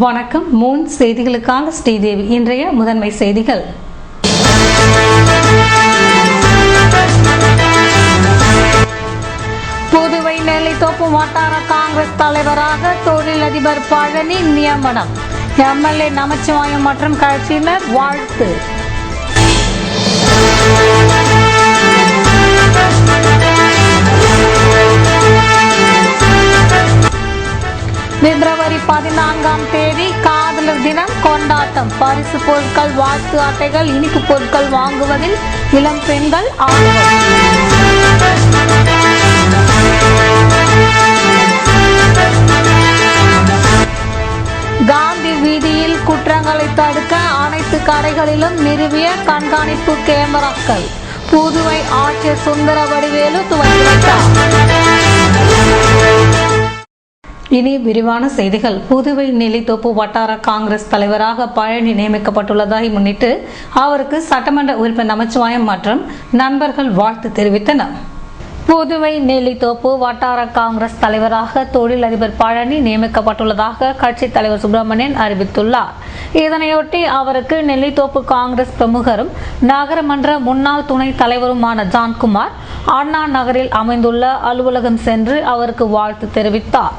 வணக்கம். மூன் செய்திகளுக்கான ஸ்ரீதேவி. இன்றைய முதன்மை செய்திகள். புதுவை நெல்லித்தோப்பு வட்டார காங்கிரஸ் தலைவராக தொழிலதிபர் பழனி நியமனம். எம்எல்ஏ நமச்சிவாயம் மற்றும் கட்சியினர் வாழ்த்து. பிப்ரவரி 14 காதலர் தினம் கொண்டாட்டம். பரிசு பொருட்கள், வாழ்த்து அட்டைகள், இனிப்பு பொருட்கள் வாங்குவதில் இளம் பெண்கள் ஆர்வம். காந்தி வீதியில் குற்றங்களை தடுக்க அனைத்து கடைகளிலும் நிறுவிய கண்காணிப்பு கேமராக்கள். புதுவை ஆட்சியர் சுந்தர வடிவேலு துவக்கி வைத்தார். இனி விரிவான செய்திகள். புதுவை நெல்லித்தோப்பு வட்டார காங்கிரஸ் தலைவராக பழனி நியமிக்கப்பட்டுள்ளதை முன்னிட்டு அவருக்கு சட்டமன்ற உறுப்பினர் நமச்சிவாயம் மற்றும் நண்பர்கள் வாழ்த்து தெரிவித்தனர். புதுவை நெல்லித்தோப்பு வட்டார காங்கிரஸ் தலைவராக தொழிலதிபர் பழனி நியமிக்கப்பட்டுள்ளதாக கட்சி தலைவர் சுப்பிரமணியன் அறிவித்துள்ளார். இதனையொட்டி அவருக்கு நெல்லித்தோப்பு காங்கிரஸ் பிரமுகரும் நகரமன்ற முன்னாள் துணை தலைவருமான ஜான்குமார் அண்ணா நகரில் அமைந்துள்ள அலுவலகம் சென்று அவருக்கு வாழ்த்து தெரிவித்தார்.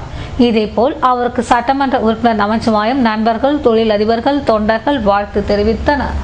இதேபோல் அவருக்கு சட்டமன்ற உறுப்பினர் நமச்சிவாயம், நண்பர்கள், தொழிலதிபர்கள், தொண்டர்கள் வாழ்த்து தெரிவித்தனர்.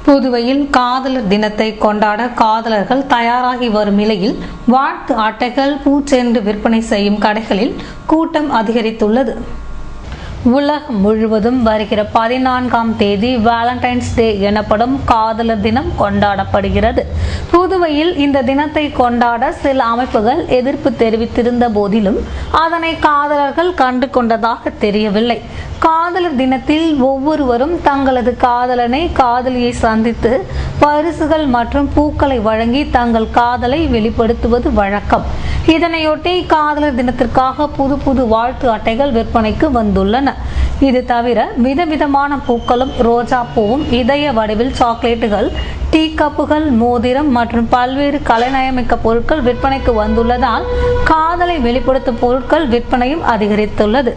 புதுவையில் காதலர் தினத்தை கொண்டாட காதலர்கள் தயாராகி வரும் நிலையில் வாழ்த்து அட்டைகள், பூச்செண்டு விற்பனை செய்யும் கடைகளில் கூட்டம் அதிகரித்துள்ளது. உலகம் முழுவதும் வருகிற 14 வேலண்டைன்ஸ் டே எனப்படும் காதலர் தினம் கொண்டாடப்படுகிறது. புதுவையில் இந்த தினத்தை கொண்டாட சில அமைப்புகள் எதிர்ப்பு தெரிவித்திருந்த போதிலும் அதனை காதலர்கள் கண்டு கொண்டதாக தெரியவில்லை. காதலர் தினத்தில் ஒவ்வொருவரும் தங்களது காதலனை, காதலியை சந்தித்து பரிசுகள் மற்றும் பூக்களை வழங்கி தங்கள் காதலை வெளிப்படுத்துவது வழக்கம். இதனையொட்டி காதலர் தினத்திற்காக புது வாழ்த்து அட்டைகள் விற்பனைக்கு வந்துள்ளன. இது தவிர விதவிதமான பூக்களும், ரோஜா பூவும், இதய வடிவில் சாக்லேட்டுகள், டீ கப்புகள், மோதிரம் மற்றும் பல்வேறு கலைநயமிக்க பொருட்கள் விற்பனைக்கு வந்துள்ளதால் காதலை வெளிப்படுத்தும் பொருட்கள் விற்பனையும் அதிகரித்துள்ளது.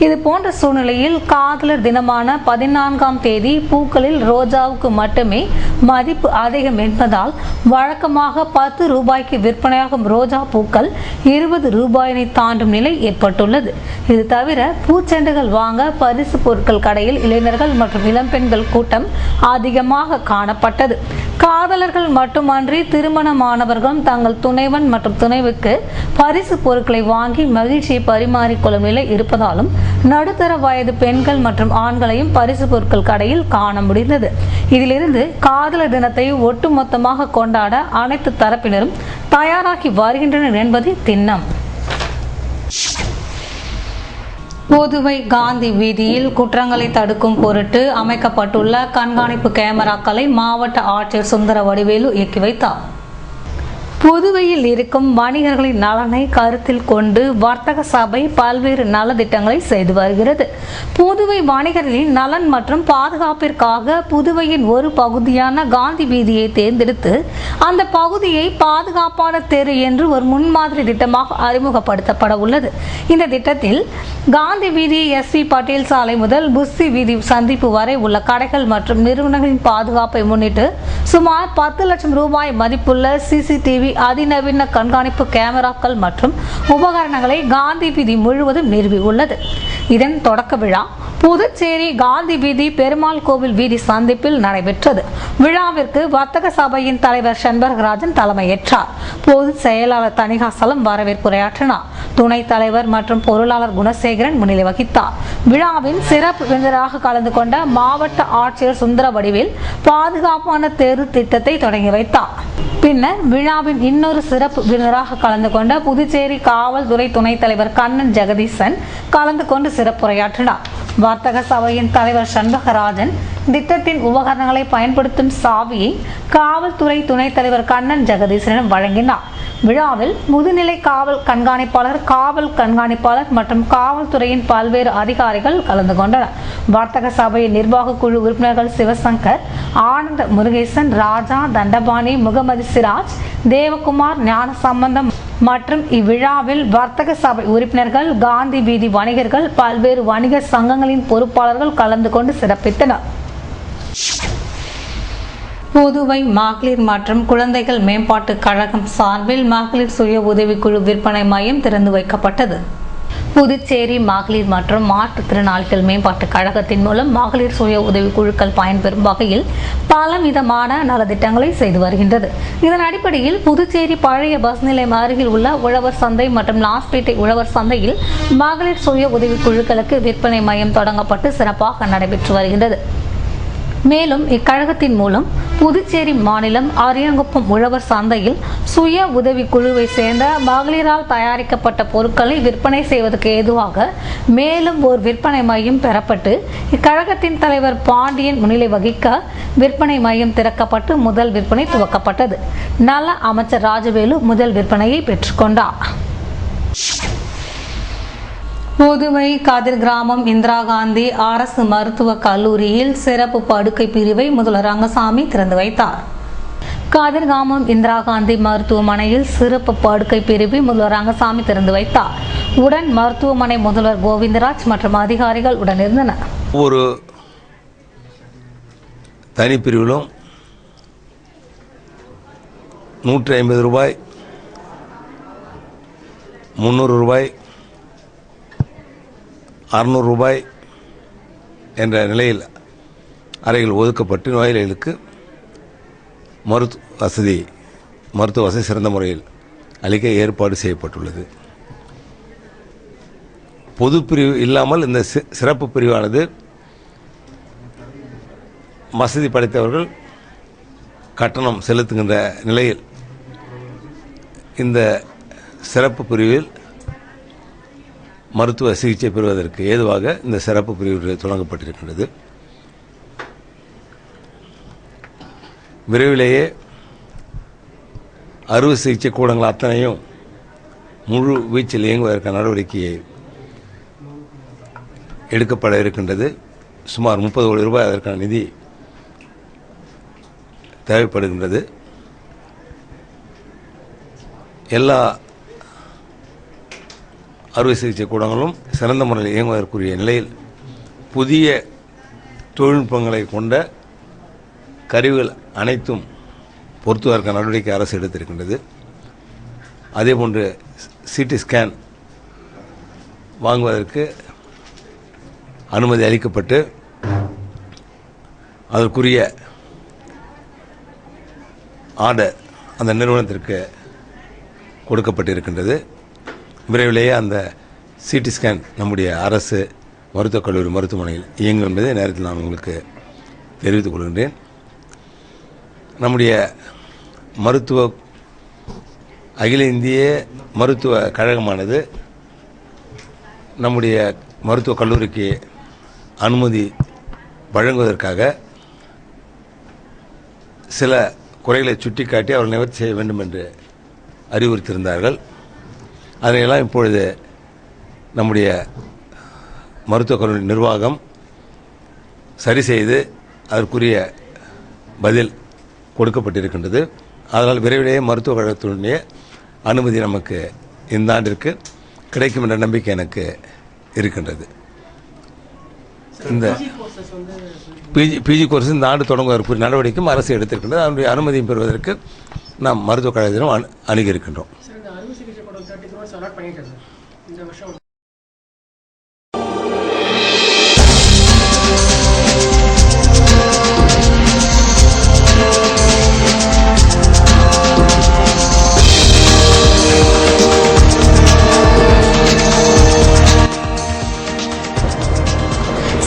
இது போன்ற சூழ்நிலையில் காதலர் தினமான 14 பூக்களில் ரோஜாவுக்கு மட்டுமே மதிப்பு அதிகம் என்பதால் வழக்கமாக 10 ரூபாய்க்கு விற்பனையாகும் ரோஜா பூக்கள் 20 ரூபாயினை தாண்டும் நிலை ஏற்பட்டுள்ளது. இது தவிர பூச்செண்டுகள் வாங்க பரிசு பொருட்கள் கடையில் இளைஞர்கள் மற்றும் இளம்பெண்கள் கூட்டம் அதிகமாக காணப்பட்டது. காதலர்கள் மட்டுமன்றி திருமணமானவர்களும் தங்கள் துணைவன் மற்றும் துணைவுக்கு பரிசு பொருட்களை வாங்கி மகிழ்ச்சியை பரிமாறிக்கொள்ளும் நிலை இருப்பதாலும் நடுத்தர வயது பெண்கள் மற்றும் ஆண்களையும் பரிசு பொருட்கள் கடையில் காண முடிந்தது. இதிலிருந்து காதலர் தினத்தை ஒட்டுமொத்தமாக கொண்டாட அனைத்து தரப்பினரும் தயாராகி வருகின்றனர் என்பது திண்ணம். புதுவை காந்தி வீதியில் குற்றங்களை தடுக்கும் பொருட்டு அமைக்கப்பட்டுள்ள கண்காணிப்பு கேமராக்களை மாவட்ட ஆட்சியர் சுந்தரவடிவேலு இயக்கி வைத்தார். புதுவையில் இருக்கும் வணிகர்களின் நலனை கருத்தில் கொண்டு வர்த்தக சபை பல்வேறு நலத்திட்டங்களை செய்து வருகிறது. புதுவை வணிகர்களின் நலன் மற்றும் பாதுகாப்பிற்காக புதுவையின் ஒரு பகுதியான காந்தி வீதியை தேர்ந்தெடுத்து அந்த பகுதியை பாதுகாப்பான தெரு என்று ஒரு முன்மாதிரி திட்டமாக அறிமுகப்படுத்தப்பட உள்ளது. இந்த திட்டத்தில் காந்தி வீதி எஸ்.வி. பட்டேல் சாலை முதல் புஸ்ஸி வீதி சந்திப்பு வரை உள்ள கடைகள் மற்றும் நிறுவனங்களின் பாதுகாப்பை முன்னிட்டு சுமார் 10 லட்சம் ரூபாய் மதிப்புள்ள CCTV அதிநவீன கண்காணிப்பு கேமராக்கள் மற்றும் உபகரணங்களை காந்தி வீதி முழுவதும் நிறுவியுள்ளது. இதன் தொடக்க விழா புதுச்சேரி காந்தி வீதி பெருமாள் கோவில் வீதி சந்திப்பில் நடைபெற்றது. விழாவிற்கு வர்த்தக சபையின் தலைவர் செண்பகராஜன் தலைமையேற்றார். பொதுச் செயலாளர் தணிகாசலம் வரவேற்புரையாற்றினார். துணைத் தலைவர் மற்றும் பொருளாளர் குணசேகரன் முன்னிலை வகித்தார். விழாவின் சிறப்பு விருந்தினராக கலந்து கொண்ட மாவட்ட ஆட்சியர் சுந்தரவடிவேல் பாதுகாப்பான தெரு திட்டத்தை தொடங்கி வைத்தார். பின்னர் விழாவின் இன்னொரு சிறப்பு விருந்தினராக கலந்து கொண்ட புதுச்சேரி காவல்துறை துணைத் தலைவர் கண்ணன் ஜெகதீசன் கலந்து கொண்டு சிறப்புரையாற்றினார். வர்த்தக சபையின் தலைவர் சண்பகராஜன் திட்டத்தின் உபகரணங்களை பயன்படுத்தும் சாவியை காவல்துறை துணைத் தலைவர் கண்ணன் ஜெகதீசனிடம் வழங்கினார். விழாவில் முதுநிலை காவல் கண்காணிப்பாளர் மற்றும் காவல்துறையின் பல்வேறு அதிகாரிகள் கலந்து கொண்டனர். வர்த்தக சபையின் நிர்வாக குழு உறுப்பினர்கள் சிவசங்கர், ஆனந்த முருகேசன், ராஜா, தண்டபாணி, முகமது சிராஜ், தேவகுமார், ஞானசம்பந்தம் மற்றும் இவ்விழாவில் வர்த்தக சபை உறுப்பினர்கள், காந்தி வீதி வணிகர்கள், பல்வேறு வணிக சங்கங்களின் பொறுப்பாளர்கள் கலந்து கொண்டு சிறப்பித்தனர். புதுவை மகளிர் மற்றும் குழந்தைகள் மேம்பாட்டு கழகம் சார்பில் மகளிர் சுய உதவிக்குழு விற்பனை மையம் திறந்து வைக்கப்பட்டது. புதுச்சேரி மகளிர் மற்றும் மாற்றுத்திறனாளிகள் மேம்பாட்டு கழகத்தின் மூலம் மகளிர் சுய உதவி குழுக்கள் பயன்பெறும் வகையில் பலவிதமான நலத்திட்டங்களை செய்து வருகின்றது. இதன் அடிப்படையில் புதுச்சேரி பழைய பஸ் நிலையம் அருகில் உள்ள உழவர் சந்தை மற்றும் லாஸ்பேட்டை உழவர் சந்தையில் மகளிர் சுய உதவி குழுக்களுக்கு விற்பனை மையம் தொடங்கப்பட்டு சிறப்பாக நடைபெற்று வருகின்றது. மேலும் இக்கழகத்தின் மூலம் புதுச்சேரி மாநிலம் அரியாங்குப்பம் உழவர் சந்தையில் சுய உதவி குழுவை சேர்ந்த மகளிரால் தயாரிக்கப்பட்ட பொருட்களை விற்பனை செய்வதற்கு ஏதுவாக மேலும் ஒரு விற்பனை மையம் பெறப்பட்டு இக்கழகத்தின் தலைவர் பாண்டியன் முன்னிலை வகிக்க விற்பனை மையம் திறக்கப்பட்டு முதல் விற்பனை துவக்கப்பட்டது. நல அமைச்சர் ராஜவேலு முதல் விற்பனையை பெற்றுக்கொண்டார். புதுவை கதிர் கிராமம் இந்திரா காந்தி அரசு மருத்துவக் கல்லூரியில் சிறப்பு படுக்கை பிரிவை முதல்வர் ரங்கசாமி திறந்து வைத்தார். கதிர்காமம் இந்திரா காந்தி மருத்துவமனையில் சிறப்பு படுக்கை பிரிவை முதல்வர் ரங்கசாமி திறந்து வைத்தார். உடன் மருத்துவமனை முதல்வர் கோவிந்தராஜ் மற்றும் அதிகாரிகள் உடனிருந்தனர். ஒரு தனிப்பிரிவிலும் 150 ரூபாய், 300 ரூபாய், 600 ரூபாய் என்ற நிலையில் அறைகள் ஒதுக்கப்பட்டு நோயாளிகளுக்கு மருத்துவ வசதி சிறந்த முறையில் அளிக்க ஏற்பாடு செய்யப்பட்டுள்ளது. பொது பிரிவு இல்லாமல் இந்த சிறப்பு பிரிவானது வசதி படைத்தவர்கள் கட்டணம் செலுத்துகின்ற நிலையில் இந்த சிறப்பு பிரிவில் மருத்துவ சிகிச்சை பெறுவதற்கு ஏதுவாக இந்த சிறப்பு பிரிவு தொடங்கப்பட்டிருக்கின்றது. விரைவிலேயே அறுவை சிகிச்சை கூடங்கள் அத்தனையும் முழு வீச்சில் இயங்குவதற்கான நடவடிக்கையை எடுக்கப்பட இருக்கின்றது. சுமார் 30 கோடி ரூபாய் அதற்கான நிதி தேவைப்படுகின்றது. எல்லா அறுவை சிகிச்சை கூடங்களும் சிறந்த முறையில் இயங்குவதற்குரிய நிலையில் புதிய தொழில்நுட்பங்களை கொண்ட கருவிகள் அனைத்தும் பொருத்துவதற்கான நடவடிக்கை அரசு எடுத்திருக்கின்றது. அதேபோன்று சிடி ஸ்கேன் வாங்குவதற்கு அனுமதி அளிக்கப்பட்டு அதற்குரிய ஆர்டர் அந்த நிறுவனத்திற்கு கொடுக்கப்பட்டிருக்கின்றது. விரைவிலேயே அந்த சிடி ஸ்கேன் நம்முடைய அரசு மருத்துவக் கல்லூரி மருத்துவமனையில் இயங்கும் என்பதை நேரத்தில் நான் உங்களுக்கு தெரிவித்துக் கொள்கின்றேன். நம்முடைய அகில இந்திய மருத்துவ கழகமானது நம்முடைய மருத்துவக் கல்லூரிக்கு அனுமதி வழங்குவதற்காக சில குறைகளை சுட்டிக்காட்டி அவர்கள் நிவர்த்தி செய்ய வேண்டும் என்று அறிவுறுத்தியிருந்தார்கள். அதையெல்லாம் இப்பொழுது நம்முடைய மருத்துவக் கல்லூரி நிர்வாகம் சரி செய்து அதற்குரிய பதில் கொடுக்கப்பட்டிருக்கின்றது. அதனால் விரைவிலேயே மருத்துவக் கழகத்தினுடைய அனுமதி நமக்கு இந்த ஆண்டிற்கு கிடைக்கும் என்ற நம்பிக்கை எனக்கு இருக்கின்றது. இந்த பிஜி கோர்ஸ் இந்த ஆண்டு தொடங்குவதற்கு நடவடிக்கையும் அரசு எடுத்திருக்கின்றது. அதனுடைய அனுமதியும் பெறுவதற்கு நாம் மருத்துவக் கழகத்திடம் அணுகி இருக்கின்றோம்.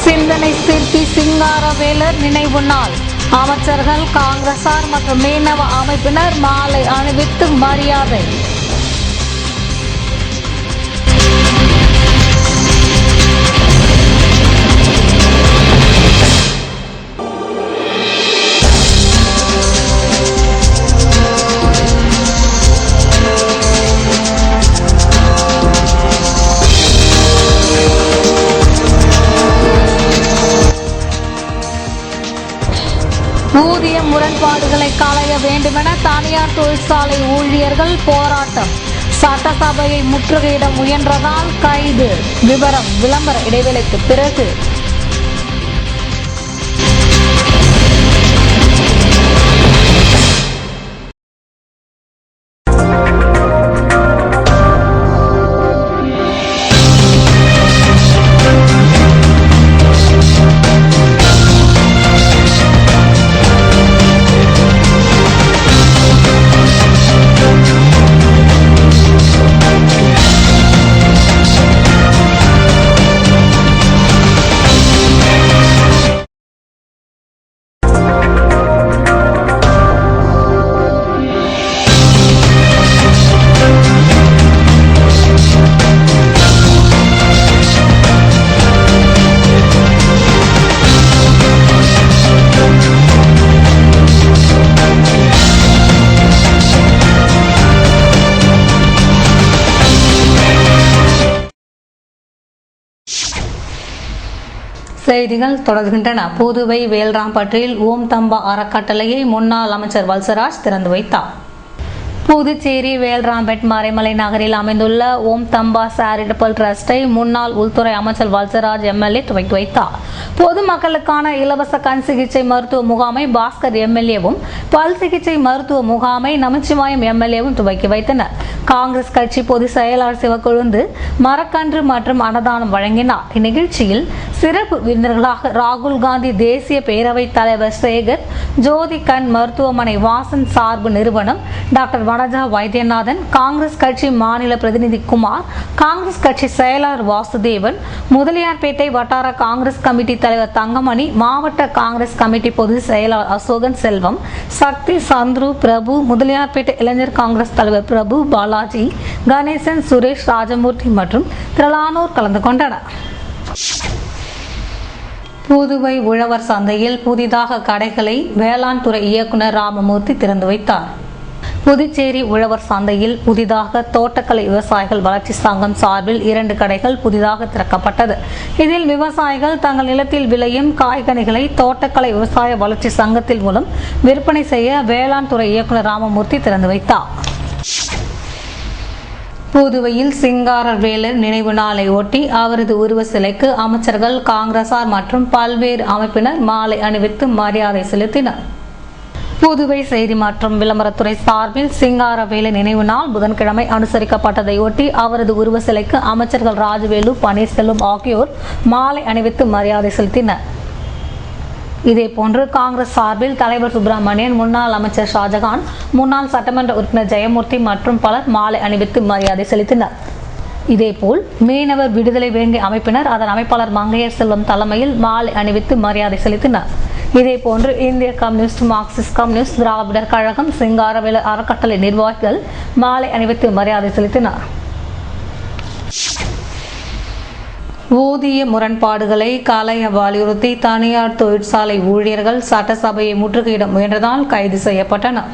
சிந்தனை சிற்பி சிங்காரவேலர் நினைவு நாள். அமைச்சர்கள், காங்கிரசார் மற்றும் மீனவ அமைப்பினர் மாலை அணிவித்து மரியாதை. ஊதிய முரண்பாடுகளை களைய வேண்டுமென தனியார் தொழிற்சாலை ஊழியர்கள் போராட்டம். சட்டசபையை முற்றுகையிட முயன்றதால் கைது. விவரம் விளம்பர இடைவேளைக்கு பிறகு. செய்திகள் தொடர்கின்றன. புதுவை வேல்ராம்பட்டியில் ஓம் தம்பா அறக்கட்டளையை முன்னாள் அமைச்சர் வல்சராஜ் திறந்து வைத்தார். புதுச்சேரி வேல்ராம்பேட் மறைமலை நகரில் அமைந்துள்ள ஓம் தம்பா சேரிட்டபிள் டிரஸ்டை முன்னாள் உள்துறை அமைச்சர் வல்சராஜ் எம்எல்ஏ துவக்கி வைத்தார். பொதுமக்களுக்கான இலவச கண் சிகிச்சை மருத்துவ முகாமை பாஸ்கர் எம்எல்ஏவும், பல் சிகிச்சை மருத்துவ முகாமை நமச்சிவாயம் எம்எல்ஏவும் துவக்கி வைத்தனர். காங்கிரஸ் கட்சி பொதுச் செயலாளர் சிவக்கொழுந்து மரக்கன்று மற்றும் அன்னதானம் வழங்கினார். இந்நிகழ்ச்சியில் சிறப்பு விருந்தினர்களாக ராகுல் காந்தி தேசிய பேரவைத் தலைவர் சேகர், ஜோதி கண் மருத்துவமனை வாசன் சார்பு நிறுவனம் டாக்டர் வனஜா வைத்தியநாதன், காங்கிரஸ் கட்சி மாநில பிரதிநிதி குமார், காங்கிரஸ் கட்சி செயலாளர் வாசுதேவன், முதலியார்பேட்டை வட்டார காங்கிரஸ் கமிட்டி தலைவர் தங்கமணி, மாவட்ட காங்கிரஸ் கமிட்டி பொதுச் செயலாளர் அசோகன் செல்வம், சக்தி, சந்துரு, பிரபு, முதலியார்பேட்டை இளைஞர் காங்கிரஸ் தலைவர் பிரபு, பாலாஜி, கணேசன், சுரேஷ், ராஜமூர்த்தி மற்றும் திரளானோர் கலந்து கொண்டனர். புதுவை உழவர் சந்தையில் புதிதாக கடைகளை வேளாண் துறை இயக்குநர் ராமமூர்த்தி திறந்து வைத்தார். புதுச்சேரி உழவர் சந்தையில் புதிதாக தோட்டக்கலை விவசாயிகள் வளர்ச்சி சங்கம் சார்பில் 2 கடைகள் புதிதாக திறக்கப்பட்டது. இதில் விவசாயிகள் தங்கள் நிலத்தில் விளையும் காய்கனிகளை தோட்டக்கலை விவசாய வளர்ச்சி சங்கத்தில் மூலம் விற்பனை செய்ய வேளாண் துறை இயக்குநர் ராமமூர்த்தி திறந்து வைத்தார். புதுவையில் சிங்காரவேலர் நினைவு நாளை ஒட்டி அவரது உருவ சிலைக்கு அமைச்சர்கள், காங்கிரசார் மற்றும் பல்வேறு அமைப்பினர் மாலை அணிவித்து மரியாதை செலுத்தினர். புதுவை செய்தி மற்றும் விளம்பரத்துறை சார்பில் சிங்காரவேலர் நினைவு நாள் புதன்கிழமை அனுசரிக்கப்பட்டதை ஒட்டி அவரது உருவ சிலைக்கு அமைச்சர்கள் ராஜவேலு, பன்னீர்செல்வம் ஆகியோர் மாலை அணிவித்து மரியாதை செலுத்தினர். இதேபோன்று காங்கிரஸ் சார்பில் தலைவர் சுப்பிரமணியன், முன்னாள் அமைச்சர் ஷாஜகான், முன்னாள் சட்டமன்ற உறுப்பினர் ஜெயமூர்த்தி மற்றும் பலர் மாலை அணிவித்து மரியாதை செலுத்தினர். இதேபோல் மீனவர் விடுதலை வேங்கை அமைப்பினர் அதன் அமைப்பாளர் மங்கையர் செல்வம் தலைமையில் மாலை அணிவித்து மரியாதை செலுத்தினர். இதேபோன்று இந்திய communist, Marxist communist, Dravidar Kazhagam, Singaravelu அறக்கட்டளை நிர்வாகிகள் மாலை அணிவித்து மரியாதை செலுத்தினர். ஊதிய முரண்பாடுகளை களைய வலியுறுத்தி தனியார் தொழிற்சாலை ஊழியர்கள் சட்டசபையை முற்றுகையிட முயன்றதால் கைது செய்யப்பட்டனர்.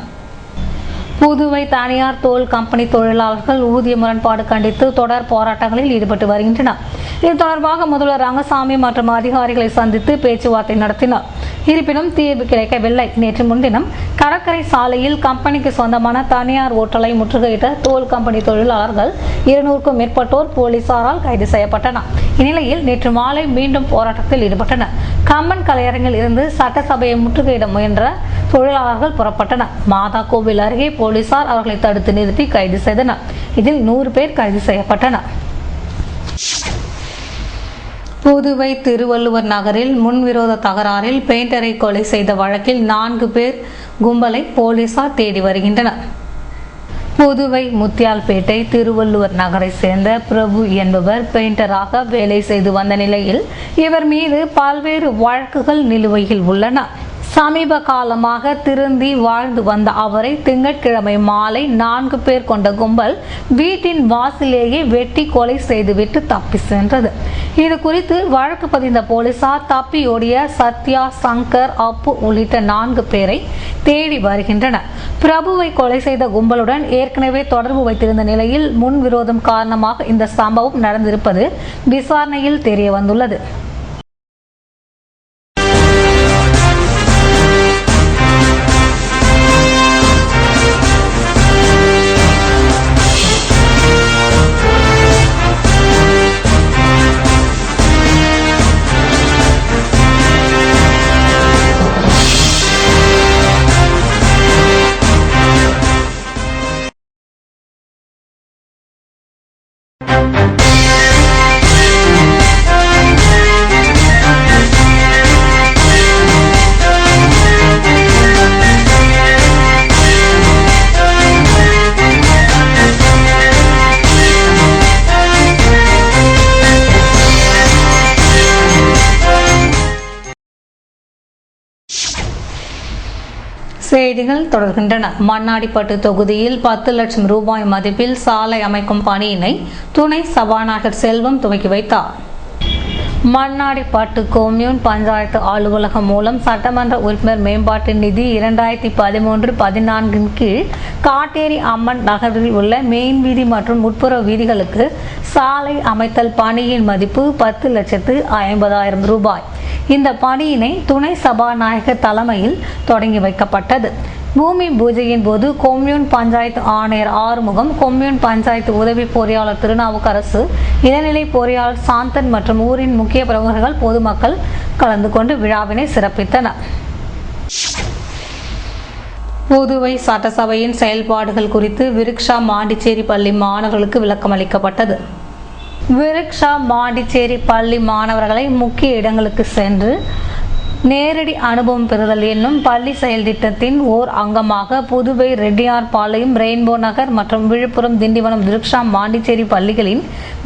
புதுவை தனியார் தோல் கம்பெனி தொழிலாளர்கள் ஊதிய முரண்பாடு கண்டித்து தொடர் போராட்டங்களில் ஈடுபட்டு வருகின்றனர். இது தொடர்பாக முதல்வர் ரங்கசாமி மற்றும் அதிகாரிகளை சந்தித்து பேச்சுவார்த்தை நடத்தினார். இருப்பினும் தீர்வு கிடைக்கவில்லை. நேற்று முன்தினம் கடற்கரை சாலையில் கம்பெனிக்கு சொந்தமான தனியார் ஓட்டலை முற்றுகையிட்ட தோல் கம்பெனி தொழிலாளர்கள் 200க்கும் மேற்பட்டோர் போலீசாரால் கைது செய்யப்பட்டனர். இந்நிலையில் நேற்று மாலை மீண்டும் போராட்டத்தில் ஈடுபட்டனர். கம்பன் கலையரங்கில் இருந்து சட்டசபையை முற்றுகையிட முயன்ற தொழிலாளர்கள் புறப்பட்டனர். மாதா கோவில் அருகே போலீசார் அவர்களை தடுத்து நிறுத்தி கைது செய்தனர். இதில் 100 பேர் கைது செய்யப்பட்டனர். புதுவை திருவள்ளுவர் நகரில் முன்விரோத தகராறில் பெயிண்டரை கொலை செய்த வழக்கில் 4 பேர் கும்பலை போலீசார் தேடி வருகின்றனர். புதுவை முத்தியால்பேட்டை திருவள்ளுவர் நகரை சேர்ந்த பிரபு என்பவர் பெயிண்டராக வேலை செய்து வந்த நிலையில் இவர் மீது பல்வேறு வழக்குகள் நிலுவையில் உள்ளன. சமீப காலமாக திருந்தி வாழ்ந்து வந்த அவரை திங்கட்கிழமை மாலை 4 பேர் கொண்ட கும்பல் வீட்டின் வாசிலேயே வெட்டி கொலை செய்துவிட்டு தப்பி சென்றது. இது குறித்து வழக்கு பதிந்த போலீசார் தப்பியோடிய சத்யா, சங்கர், அப்பு உள்ளிட்ட 4 பேரை தேடி வருகின்றனர். பிரபுவை கொலை செய்த கும்பலுடன் ஏற்கனவே தொடர்பு வைத்திருந்த நிலையில் முன்விரோதம் காரணமாக இந்த சம்பவம் நடந்திருப்பது விசாரணையில் தெரிய வந்துள்ளது. செய்திகள் தொடர்கின்றன. மண்ணாடிப்பட்டு தொகுதியில் 10 லட்சம் ரூபாய் மதிப்பில் சாலை அமைக்கும் பணியினை துணை சபாநாயகர் செல்வம் துவக்கி வைத்தார். மண்ணாடிப்பட்டு கொம்யூன் பஞ்சாயத்து அலுவலகம் மூலம் சட்டமன்ற உறுப்பினர் மேம்பாட்டு நிதி 2013-14 கீழ் காட்டேரி அம்மன் நகரில் உள்ள மெயின் வீதி மற்றும் உட்புற வீதிகளுக்கு சாலை அமைத்தல் பணியின் மதிப்பு 10,50,000 ரூபாய். இந்த பணியினை துணை சபாநாயகர் தலைமையில் தொடங்கி வைக்கப்பட்டது. பூமி பூஜையின் போது கொம்யூன் பஞ்சாயத்து ஆணையர் ஆறுமுகம், கொம்யூன் பஞ்சாயத்து உதவி பொறியாளர் திருநாவுக்கரசு, இளநிலை பொறியாளர் சாந்தன் மற்றும் ஊரின் முக்கிய பிரமுகர்கள், பொதுமக்கள் கலந்து கொண்டு விழாவினை சிறப்பித்தனர். புதுவை சட்டசபையின் செயல்பாடுகள் குறித்து விருக்ஷா மாண்டிச்சேரி பள்ளி மாணவர்களுக்கு விளக்கம் அளிக்கப்பட்டது. விருக்ஷா மாண்டிச்சேரி பள்ளி மாணவர்களை முக்கிய இடங்களுக்கு சென்று நேரடி அனுபவம் பெறுதல் என்னும் பள்ளி செயல் திட்டத்தின் ஓர் அங்கமாக புதுவை ரெட்டியார்பாளையம், ரெயின்போ நகர் மற்றும் விழுப்புரம், திண்டிவனம் விருக்ஷா மாண்டிச்சேரி பள்ளிகளின்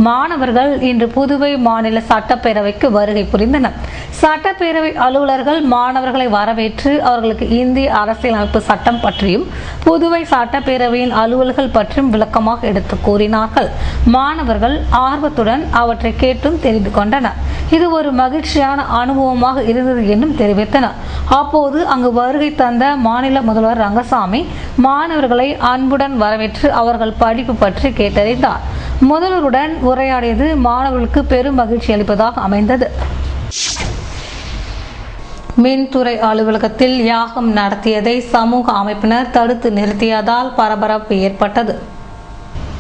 மாணவர்கள் இன்று புதுவை மாநில சட்டப்பேரவைக்கு வருகை புரிந்தனர். சட்டப்பேரவை அலுவலர்கள் மாணவர்களை வரவேற்று அவர்களுக்கு இந்திய அரசியலமைப்பு சட்டம் பற்றியும் புதுவை சட்டப்பேரவையின் அலுவல்கள் பற்றியும் விளக்கமாக எடுத்து கூறினார்கள். மாணவர்கள் ஆர்வத்துடன் அவற்றை கேட்டும் தெரிந்து கொண்டனர். இது ஒரு மகிழ்ச்சியான அனுபவமாக இருந்தது என்றும் தெரிவித்தனர். அப்போது அங்கு வருகை தந்த மாநில முதல்வர் ரங்கசாமி மாணவர்களை அன்புடன் வரவேற்று அவர்கள் படிப்பு பற்றி கேட்டறிந்தார். முதல்வருடன் உரையாடியது மாணவர்களுக்கு பெரும் மகிழ்ச்சி அளிப்பதாக அமைந்தது. மின்துறை அலுவலகத்தில் யாகம் நடத்தியதை சமூக அமைப்பினர் தடுத்து நிறுத்தியதால் பரபரப்பு ஏற்பட்டது.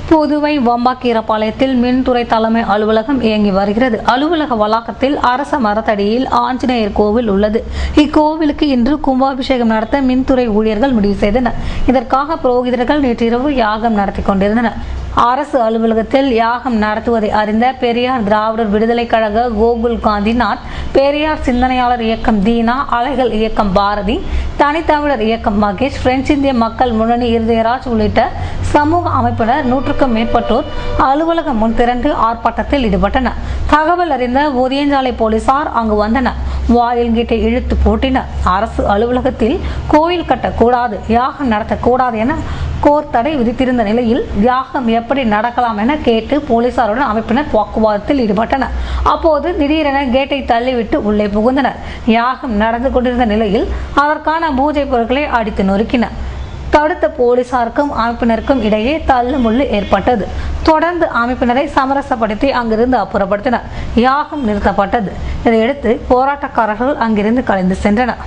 புதுவை வம்பாக்கீரபாளையத்தில் மின்துறை தலைமை அலுவலகம் இயங்கி வருகிறது. அலுவலக வளாகத்தில் அரச மரத்தடியில் ஆஞ்சநேயர் கோவில் உள்ளது. இக்கோவிலுக்கு இன்று கும்பாபிஷேகம் நடத்த மின்துறை ஊழியர்கள் முடிவு செய்தனர். இதற்காக புரோகிதர்கள் நேற்றிரவு யாகம் நடத்தி கொண்டிருந்தனர். அரசு அலுவலகத்தில் யாகம் நடத்துவதை அறிந்த பெரியார் திராவிடர் விடுதலை கழக கோகுல் காந்திநாத், பெரியார் சிந்தனையாளர் இயக்கம் தீனா, அலைகள் இயக்கம் பாரதி, தனித்தமிழர் இயக்கம் மகேஷ், பிரெஞ்சு இந்திய மக்கள் முன்னணி இருதயராஜ் உள்ளிட்ட சமூக அமைப்பினர் 100க்கும் மேற்பட்டோர் அலுவலகம் முன் திரண்டு ஆர்ப்பாட்டத்தில் ஈடுபட்டனர். தகவல் அறிந்த ஒதியஞ்சாலை போலீசார் அங்கு வந்தனர். வாயில் கேட்டை இழுத்து பூட்டினர். அரசு அலுவலகத்தில் கோயில் கட்டக்கூடாது, யாகம் நடத்தக்கூடாது என கோர்த்தடை விதித்திருந்த நிலையில் யாகம் எப்படி நடக்கலாம் என கேட்டு போலீசாருடன் அமைப்பினர் வாக்குவாதத்தில் ஈடுபட்டனர். அப்போது திடீரென கேட்டை தள்ளிவிட்டு உள்ளே புகுந்தனர். யாகம் நடந்து கொண்டிருந்த நிலையில் அதற்கான பூஜை பொருட்களை அடித்து நொறுக்கினர். தடுத்த போலீசாருக்கும் அமைப்பினருக்கும் இடையே தள்ளுமுள்ளு ஏற்பட்டது. தொடர்ந்து அமைப்பினரை சமரசப்படுத்தி அங்கிருந்து அப்புறப்படுத்தினர். யாகம் நிறுத்தப்பட்டது. இதையடுத்து போராட்டக்காரர்கள் அங்கிருந்து கலைந்து சென்றனர்.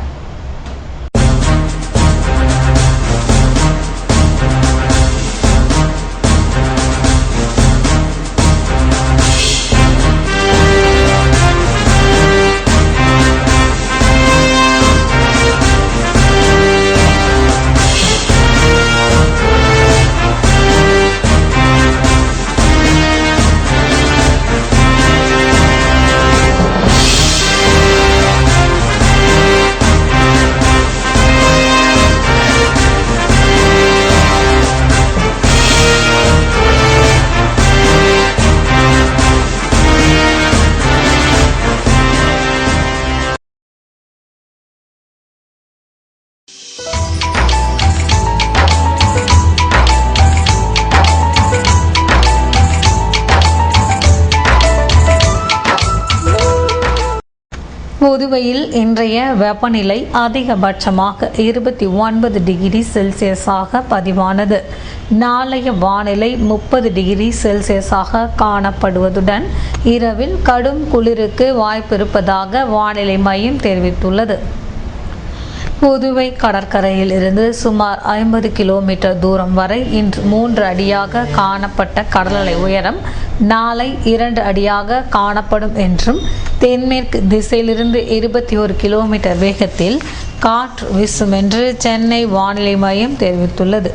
புதுவையில் இன்றைய வெப்பநிலை அதிகபட்சமாக 29 டிகிரி செல்சியஸாக பதிவானது. நாளைய வானிலை 30 டிகிரி செல்சியஸாக காணப்படுவதுடன் இரவில் கடும் குளிருக்கு வாய்ப்பிருப்பதாக வானிலை மையம் தெரிவித்துள்ளது. புதுவை கடற்கரையில் இருந்து சுமார் 50 கிலோமீட்டர் தூரம் வரை இன்று 3 அடியாக காணப்பட்ட கடல் அலை உயரம் நாளை 2 அடியாக காணப்படும் என்றும், தென்மேற்கு திசையிலிருந்து 21 கிலோமீட்டர் வேகத்தில் காற்று வீசும் என்று சென்னை வானிலை மையம் தெரிவித்துள்ளது.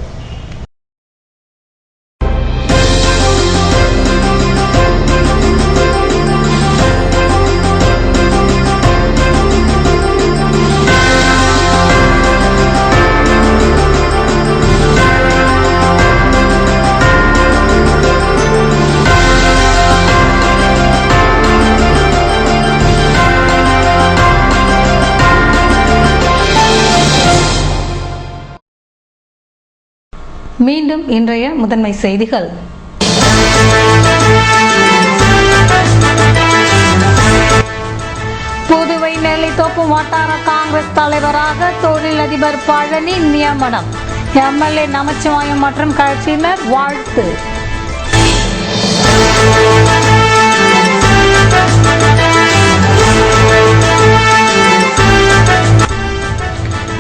மீண்டும் இன்றைய முதன்மை செய்திகள். புதுவை நெல்லித்தோப்பு வட்டார காங்கிரஸ் தலைவராக தொழிலதிபர் பழனி நியமனம். எம்எல்ஏ நமச்சிவாயம் மற்றும் கட்சியினர் வாழ்த்து.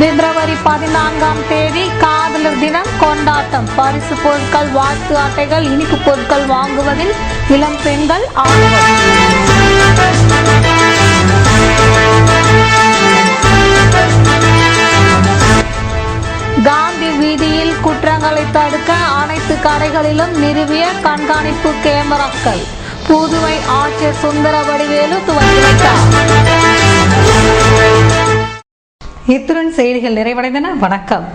பிப்ரவரி 14ஆம் தேதி காதலர் தினம் கொண்டாட்டம். பரிசு பொருட்கள், வாழ்த்து அட்டைகள், இனிப்பு பொருட்கள் வாங்குவதில் இளம் பெண்கள் ஆர்வம். காந்தி வீதியில் குற்றங்களை தடுக்க அனைத்து கடைகளிலும் நிறுவிய கண்காணிப்பு கேமராக்கள். புதுவை ஆட்சியர் சுந்தர வடிவேலு துவக்கி வைத்தார். இத்துடன் செய்திகள் நிறைவடைந்தன. வணக்கம்.